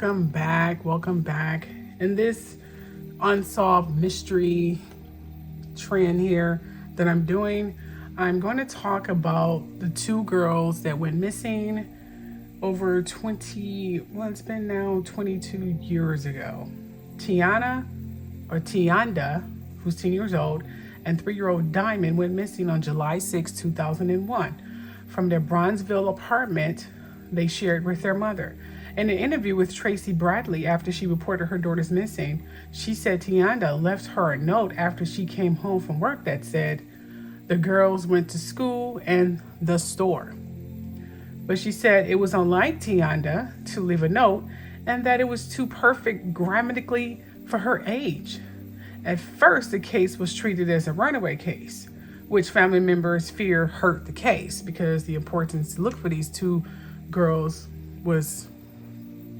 welcome back. In this unsolved mystery trend here that I'm doing, I'm going to talk about the two girls that went missing over 22 years ago. Tionda, who's 10 years old, and 3-year-old Diamond went missing on July 6, 2001 from their Bronzeville apartment they shared with their mother. In an interview with Tracy Bradley after she reported her daughter's missing, she said Tionda left her a note after she came home from work that said, "The girls went to school and the store." But she said it was unlike Tionda to leave a note and that it was too perfect grammatically for her age. At first, the case was treated as a runaway case, which family members fear hurt the case because the importance to look for these two girls was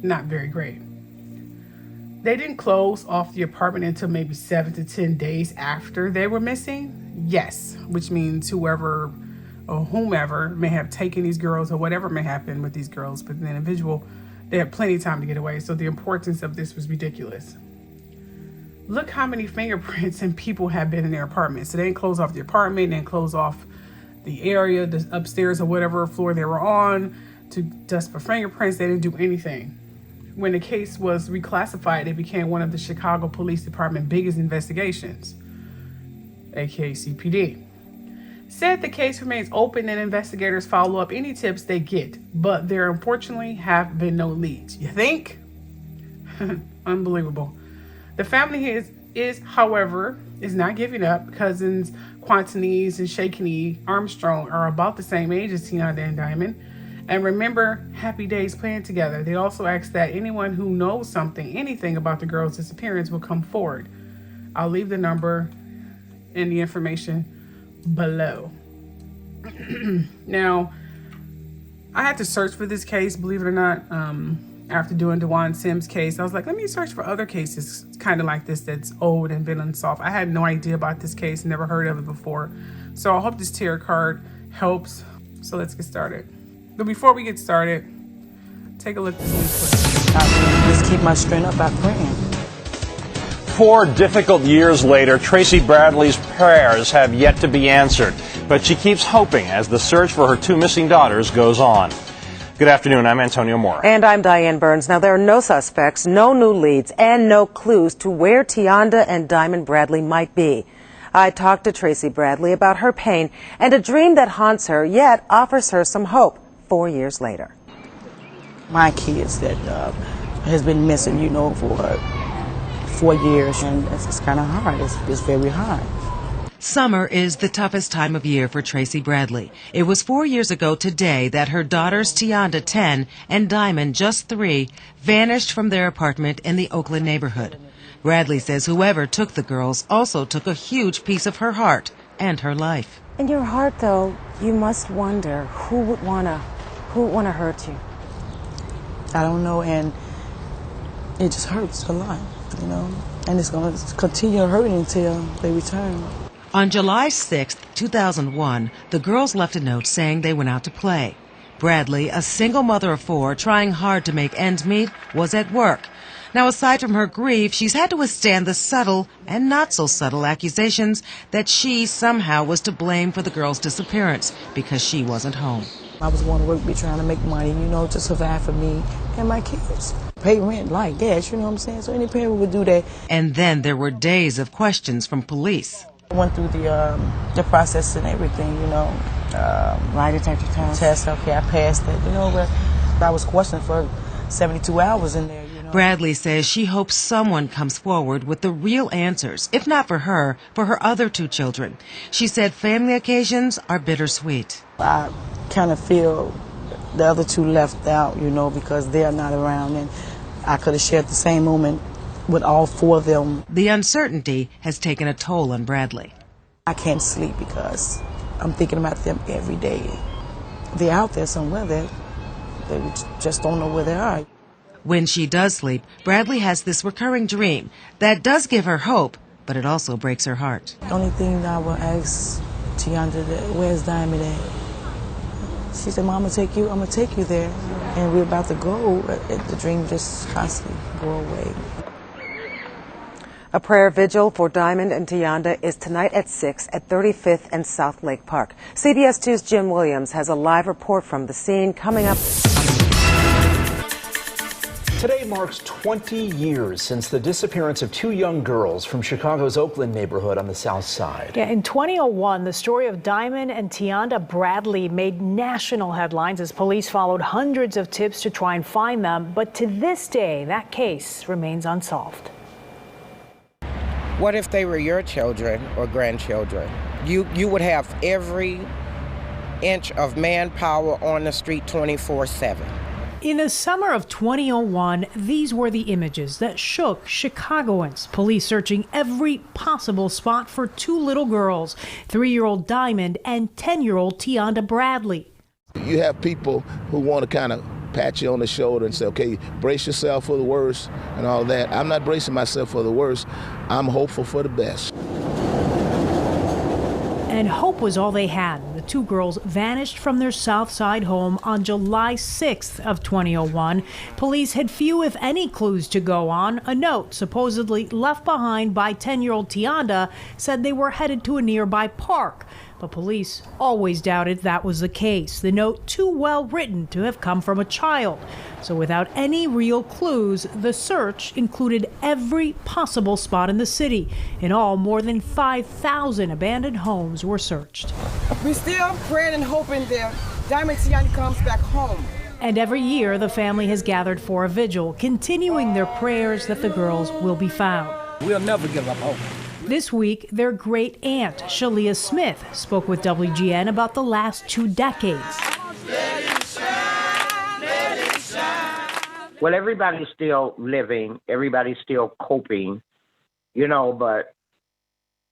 not very great. They didn't close off the apartment until maybe 7 to 10 days after they were missing. Yes, which means whoever or whomever may have taken these girls or whatever may happen with these girls, but the individual, they had plenty of time to get away. So the importance of this was ridiculous. Look how many fingerprints and people have been in their apartment. So they didn't close off the apartment, they didn't close off the area, the upstairs or whatever floor they were on to dust for fingerprints. They didn't do anything. When the case was reclassified, it became one of the Chicago Police Department's biggest investigations, aka CPD. Said the case remains open and investigators follow up any tips they get, but there unfortunately have been no leads. You think? Unbelievable. The family however, is not giving up. Cousins Quantanese and Shakenee Armstrong are about the same age as Tionda and Diamond, and remember happy days playing together. They also ask that anyone who knows anything about the girls' disappearance will come forward. I'll leave the number and the information below. Now, I had to search for this case, believe it or not. After doing DeJuan Sims' case, I was like, let me search for other cases kind of like this that's old and been unsolved. I had no idea about this case, never heard of it before. So I hope this tarot card helps. So let's get started. But before we get started, take a look at this new clip. Just keep my strength up by praying. 4 difficult years later, Tracy Bradley's prayers have yet to be answered, but she keeps hoping as the search for her 2 missing daughters goes on. Good afternoon, I'm Antonio Moore. And I'm Diane Burns. Now, there are no suspects, no new leads, and no clues to where Tionda and Diamond Bradley might be. I talked to Tracy Bradley about her pain and a dream that haunts her, yet offers her some hope 4 years later. My kids that has been missing, for 4 years, and it's kind of hard. It's very hard. Summer is the toughest time of year for Tracy Bradley. It was 4 years ago today that her daughters Tionda, 10, and Diamond, just 3, vanished from their apartment in the Oakland neighborhood. Bradley says whoever took the girls also took a huge piece of her heart and her life. In your heart, though, you must wonder who would wanna hurt you. I don't know, and it just hurts a lot, and it's gonna continue hurting until they return. On July 6, 2001, the girls left a note saying they went out to play. Bradley, a single mother of 4 trying hard to make ends meet, was at work. Now, aside from her grief, she's had to withstand the subtle and not so subtle accusations that she somehow was to blame for the girls' disappearance because she wasn't home. I was going to work, be trying to make money, to survive for me and my kids. Pay rent like gas, you know what I'm saying? So any parent would do that. And then there were days of questions from police. I went through the process and everything, lie detector test. Okay, I passed it, but I was questioned for 72 hours in there. Bradley says she hopes someone comes forward with the real answers, if not for her other 2 children. She said family occasions are bittersweet. I kind of feel the other 2 left out, because they're not around, and I could have shared the same moment with all 4 of them. The uncertainty has taken a toll on Bradley. I can't sleep because I'm thinking about them every day. They're out there somewhere. They just don't know where they are. When she does sleep, Bradley has this recurring dream that does give her hope, but it also breaks her heart. The only thing I will ask Tionda, where's Diamond at? She said, Mom, I'm going to take you there. and we're about to go, the dream just constantly go away. A prayer vigil for Diamond and Tionda is tonight at 6 at 35th and South Lake Park. CBS 2's Jim Williams has a live report from the scene coming up. Today marks 20 years since the disappearance of two young girls from Chicago's Oakland neighborhood on the South Side. Yeah, in 2001, the story of Diamond and Tionda Bradley made national headlines as police followed hundreds of tips to try and find them. But to this day, that case remains unsolved. What if they were your children or grandchildren? You would have every inch of manpower on the street 24/7. In the summer of 2001, these were the images that shook Chicagoans. Police searching every possible spot for two little girls, 3-year-old Diamond and 10-year-old Tionda Bradley. You have people who want to kind of pat you on the shoulder and say, okay, brace yourself for the worst and all that. I'm not bracing myself for the worst. I'm hopeful for the best. And hope was all they had. The two girls vanished from their South Side home on July 6th of 2001. Police had few, if any, clues to go on. A note supposedly left behind by 10-year-old Tionda said they were headed to a nearby park. But police always doubted that was the case. The note too well written to have come from a child. So without any real clues, the search included every possible spot in the city. In all, more than 5,000 abandoned homes were searched. We're still praying and hoping that Diamond Tionda comes back home. And every year, the family has gathered for a vigil, continuing their prayers that the girls will be found. We'll never give up hope. This week, their great aunt, Shalia Smith, spoke with WGN about the last 2 decades. Well, everybody's still living, everybody's still coping, but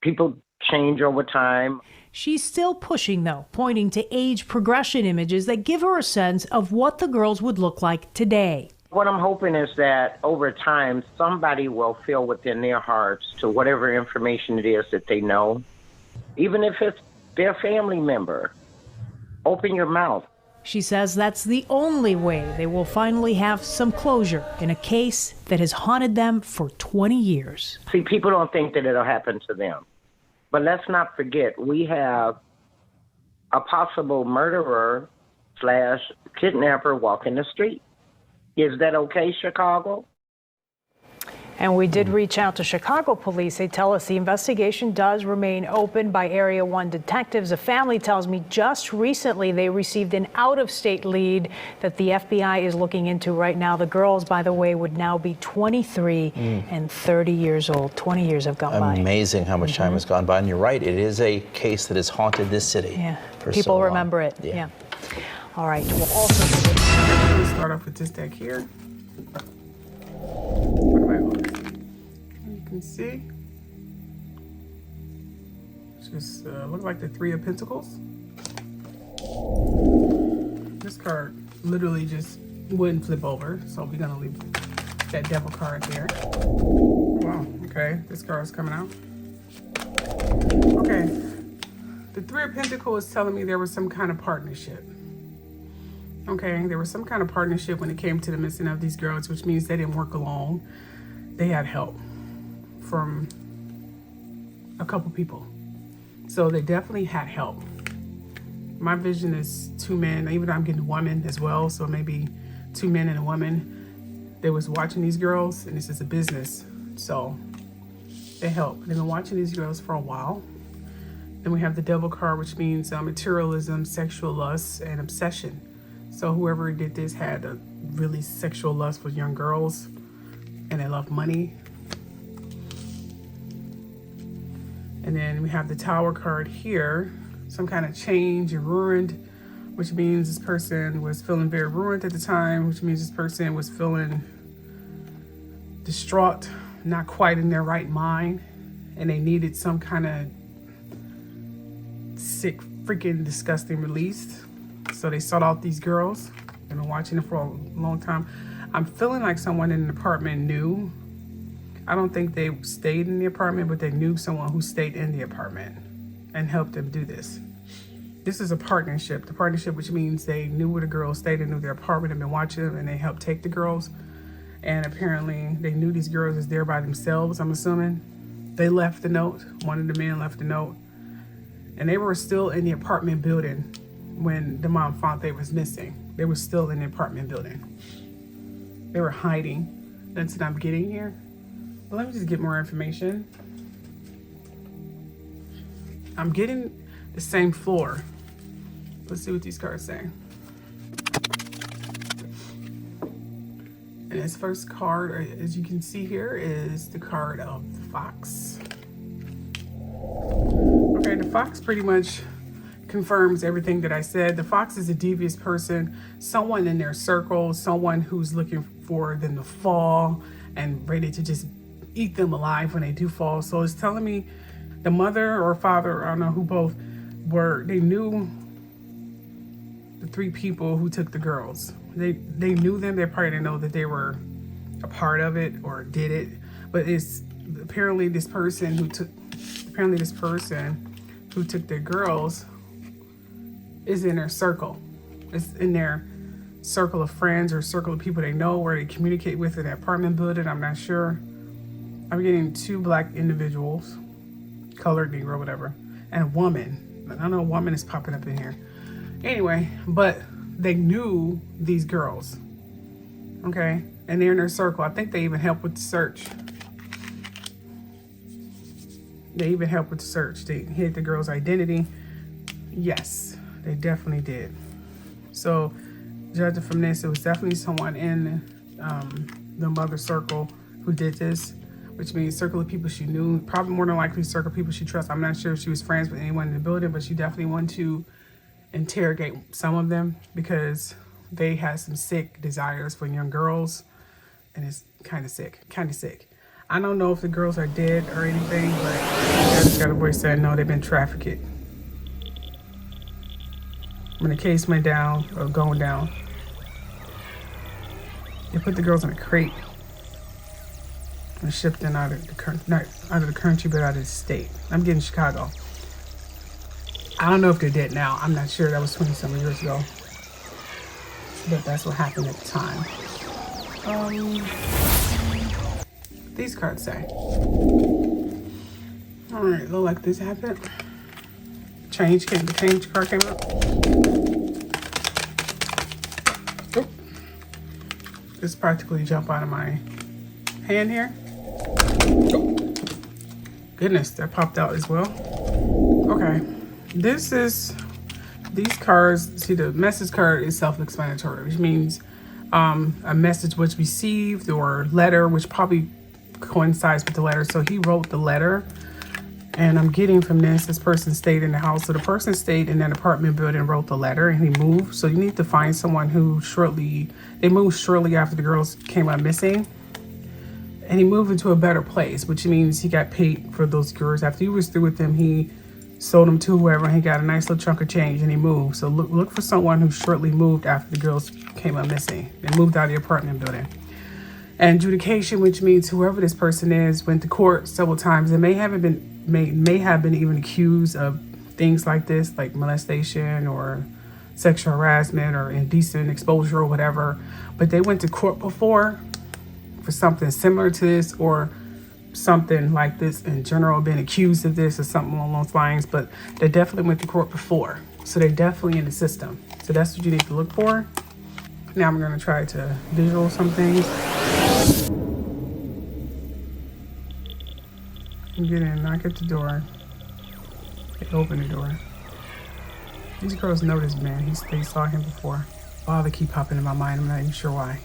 people change over time. She's still pushing, though, pointing to age progression images that give her a sense of what the girls would look like today. What I'm hoping is that over time, somebody will feel within their hearts to whatever information it is that they know, even if it's their family member. Open your mouth. She says that's the only way they will finally have some closure in a case that has haunted them for 20 years. See, people don't think that it'll happen to them. But let's not forget, we have a possible murderer / kidnapper walking the street. Is that okay, Chicago? And we did reach out to Chicago police. They tell us the investigation does remain open by Area 1 detectives. A family tells me just recently they received an out-of-state lead that the FBI is looking into right now. The girls, by the way, would now be 23 and 30 years old. 20 years have gone by. Amazing how much time has gone by. And you're right, it is a case that has haunted this city. Yeah, for people so long. remember it. Yeah. All right. We'll also start off with this deck here. You can see, just look like the 3 of Pentacles. This card literally just wouldn't flip over, so we're gonna leave that Devil card there. Wow. Okay, this card is coming out. Okay, the 3 of Pentacles is telling me there was some kind of partnership. Okay, there was some kind of partnership when it came to the missing of these girls, which means they didn't work alone. They had help from a couple people. So they definitely had help. My vision is 2 men, even though I'm getting a woman as well, so maybe 2 men and a woman. They was watching these girls, and this is a business, so they help. They've been watching these girls for a while. Then we have the Devil card, which means materialism, sexual lust, and obsession. So whoever did this had a really sexual lust for young girls, and they love money. And then we have the Tower card here, some kind of change and ruined, which means this person was feeling very ruined at the time, which means this person was feeling distraught, not quite in their right mind, and they needed some kind of sick, freaking disgusting release. So they sought out these girls. They've been watching them for a long time. I'm feeling like someone in the apartment knew. I don't think they stayed in the apartment, but they knew someone who stayed in the apartment and helped them do this. This is a partnership. The partnership, which means they knew where the girls stayed, they knew their apartment, and been watching them, and they helped take the girls. And apparently they knew these girls was there by themselves, I'm assuming. They left the note. One of the men left the note. And they were still in the apartment building when the mom found they was missing. They were still in the apartment building. They were hiding. That's what I'm getting here. Well, let me just get more information. I'm getting the same floor. Let's see what these cards say. And this first card, as you can see here, is the card of the fox. Okay, the fox pretty much confirms everything that I said. The fox is a devious person, someone in their circle, someone who's looking for them to fall and ready to just eat them alive when they do fall. So it's telling me the mother or father, I don't know who both were, they knew the three people who took the girls. They knew them. They probably didn't know that they were a part of it or did it. But it's apparently this person who took their girls is in their circle. It's in their circle of friends or circle of people they know or they communicate with in that apartment building. I'm not sure. I'm getting two black individuals, colored, Negro, whatever, and a woman. I don't know, a woman is popping up in here. Anyway, but they knew these girls, okay? And they're in their circle. I think they even helped with the search. They even helped with the search. They hid the girl's identity. Yes, they definitely did. So, judging from this, it was definitely someone in the mother circle who did this, which means circle of people she knew, probably more than likely circle of people she trusts. I'm not sure if she was friends with anyone in the building, but she definitely wanted to interrogate some of them because they had some sick desires for young girls, and it's kind of sick. I don't know if the girls are dead or anything, but I just got a voice saying no, they've been trafficked. When the case went down or going down, they put the girls in a crate and shipped them out of the country, but out of the state. I'm getting Chicago. I don't know if they're dead now. I'm not sure. That was 20-some years ago. But that's what happened at the time. These cards say. Alright, look like this happened. The change card came up. Oop. This practically jumped out of my hand here. Oh. Goodness, that popped out as well. Okay. These cards, see, the message card is self-explanatory, which means a message was received or letter, which probably coincides with the letter. So he wrote the letter, and I'm getting from this person stayed in the house. So the person stayed in that apartment building and wrote the letter, and he moved. So you need to find someone who they moved shortly after the girls came up missing. And he moved into a better place, which means he got paid for those girls. After he was through with them, he sold them to whoever, and he got a nice little chunk of change, and he moved. So look for someone who shortly moved after the girls came up missing. They moved out of the apartment building. And adjudication, which means whoever this person is went to court several times and may have been even accused of things like this, like molestation or sexual harassment or indecent exposure or whatever. But they went to court before for something similar to this or something like this in general, been accused of this or something along those lines, but they definitely went to court before. So they're definitely in the system. So that's what you need to look for. Now I'm going to try to visual some things. And get in, knock at the door. They open the door. These girls know this man. They saw him before. Oh, they keep popping in my mind. I'm not even sure why.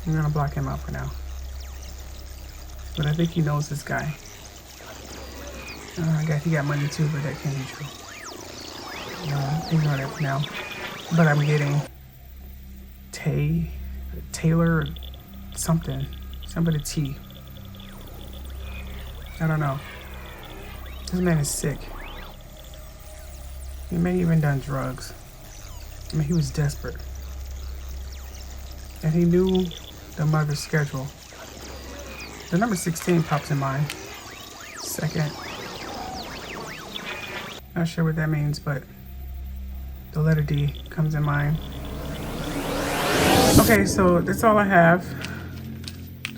I'm going to block him out for now. But I think he knows this guy. I guess he got money too, but that can't be true. Ignore that for now. But I'm getting Taylor something with a T. I don't know. This man is sick. He may have even done drugs. I mean, he was desperate. And he knew the mother's schedule. The number 16 pops in mind. Second. Not sure what that means, but The letter D comes in mind. Okay, so that's all I have.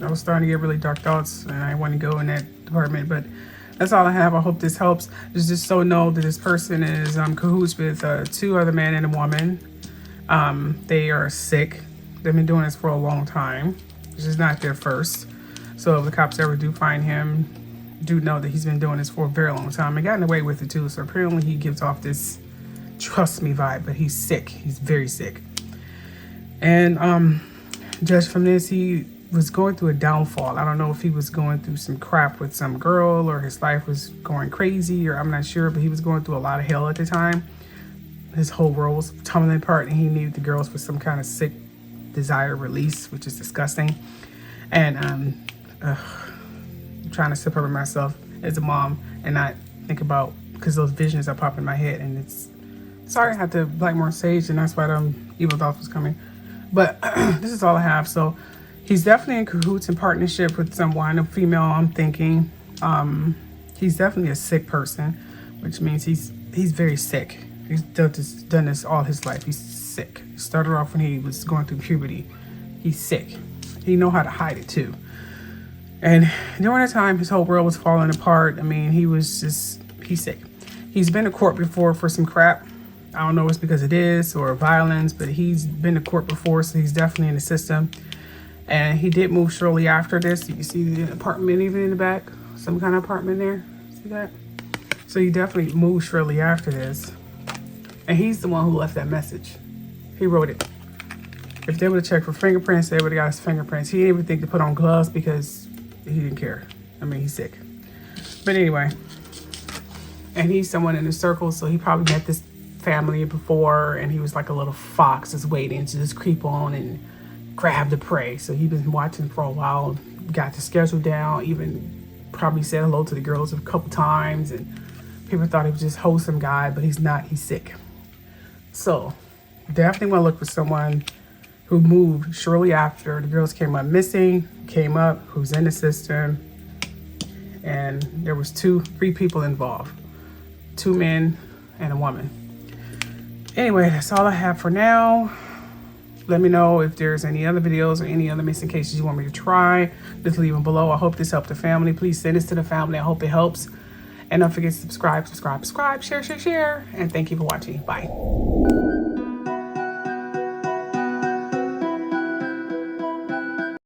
I was starting to get really dark thoughts and I want to go in that department, but that's all I have. I hope this helps. Just so know that this person is cahoots with 2 other men and a woman. They are sick. They've been doing this for a long time. This is not their first. So if the cops ever do find him, do know that he's been doing this for a very long time and gotten away with it too. So apparently he gives off this trust me vibe, but he's sick. He's very sick. And judged from this, he was going through a downfall. I don't know if he was going through some crap with some girl or his life was going crazy, or I'm not sure, but he was going through a lot of hell at the time. His whole world was tumbling apart and he needed the girls for some kind of sick desire release, which is disgusting. And I'm trying to separate myself as a mom and not think about, because those visions are popping in my head, and it's sorry I had to black more sage, and that's why evil thoughts was coming. But this is all I have. So he's definitely in cahoots and partnership with someone, a female, I'm thinking. He's definitely a sick person, which means he's very sick. He's done this all his life. He's sick. He started off when he was going through puberty. He's sick. He know how to hide it too. And during the time his whole world was falling apart, I mean, he's sick. He's been to court before for some crap. I don't know if it's because of this or violence, but he's been to court before, so he's definitely in the system. And he did move shortly after this. You can see the apartment even in the back, some kind of apartment there. See that? So he definitely moved shortly after this. And he's the one who left that message. He wrote it. If they would have checked for fingerprints, they would have got his fingerprints. He didn't even think to put on gloves because he didn't care. I mean, he's sick. But anyway, and he's someone in the circle, so he probably met this family before, and he was like a little fox just waiting to just creep on and grab the prey. So he's been watching for a while, got the schedule down, even probably said hello to the girls a couple times, and people thought he was just a wholesome guy, but he's not. He's sick. So definitely want to look for someone who moved shortly after the girls came up missing, who's in the system, and there was 3 people involved, 2 men and a woman. Anyway, that's all I have for now. Let me know if there's any other videos or any other missing cases you want me to try. Just leave them below. I hope this helped the family. Please send this to the family. I hope it helps. And don't forget to subscribe, share. And thank you for watching. Bye.